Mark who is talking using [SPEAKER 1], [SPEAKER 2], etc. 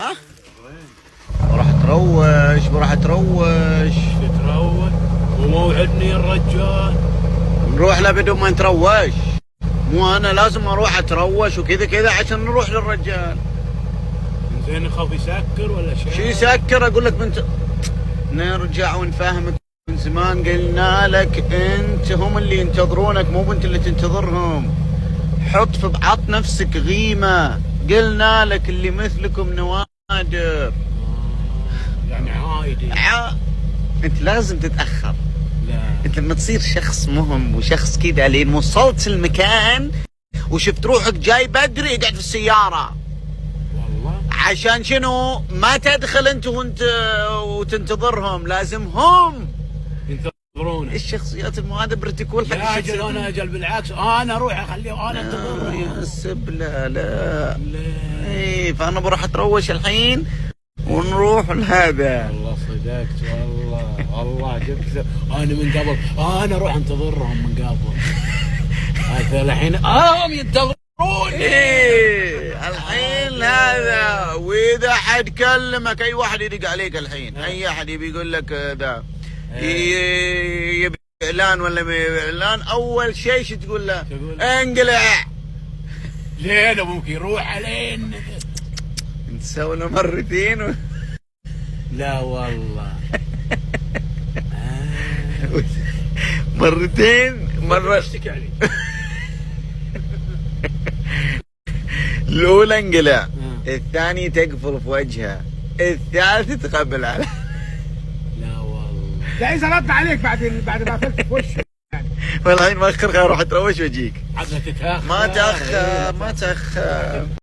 [SPEAKER 1] ها؟ بروح تروش
[SPEAKER 2] تتروش وموعدني الرجال.
[SPEAKER 1] نروح له بدون ما نتروش. مو انا لازم اروح اتروش وكذا كذا عشان نروح للرجال.
[SPEAKER 2] زين يخاف يسكر ولا شيء؟
[SPEAKER 1] شو يسكر؟ اقول لك نرجع ونفهمك. من زمان قلنا لك انت هم اللي ينتظرونك مو انت اللي تنتظرهم. حط في بعض نفسك غيمة. قلنا لك اللي مثلكم نوادر.
[SPEAKER 2] يعني عايدي.
[SPEAKER 1] انت لازم تتأخر.
[SPEAKER 2] لا
[SPEAKER 1] انت لما تصير شخص مهم وشخص كذا لين وصلت المكان وشفت روحك جاي بدري اقعد في السيارة.
[SPEAKER 2] والله
[SPEAKER 1] عشان شنو؟ ما تدخل انت وتنتظرهم. لازم هم
[SPEAKER 2] ينتظرونك.
[SPEAKER 1] الشخصيات المؤدبة بروتوكول حق
[SPEAKER 2] لا اجل انا اجل بالعكس انا اروح اخليه انا انتظرهم.
[SPEAKER 1] يا سبلة لا.
[SPEAKER 2] لا
[SPEAKER 1] ايه فانا بروح اتروش الحين ونروح لهذا.
[SPEAKER 2] والله صدقت والله جبت انا من قبل انا اروح انتظرهم من قبل. هذا الحين هم ينتظروني.
[SPEAKER 1] ايه الحين هذا. واذا حد كلمك اي واحد يدق عليك الحين اي احد يبي يقول لك ذا يبي اعلان ولا اعلان اول شيء شو تقول له؟ انقلع.
[SPEAKER 2] لين ممكن يروح علين.
[SPEAKER 1] نسوي له مرتين
[SPEAKER 2] لا والله.
[SPEAKER 1] مرتين مرة
[SPEAKER 2] اشتكي علي.
[SPEAKER 1] الأولى انقلع، الثاني تقفل في وجهه، الثالث تقبل عليه.
[SPEAKER 2] لا والله.
[SPEAKER 3] لا إذا رد عليك بعد ما قفلت في وشه يعني.
[SPEAKER 1] والله ما اخر اروح اتروش واجيك.
[SPEAKER 2] عاد تتاخر.
[SPEAKER 1] ما تاخر.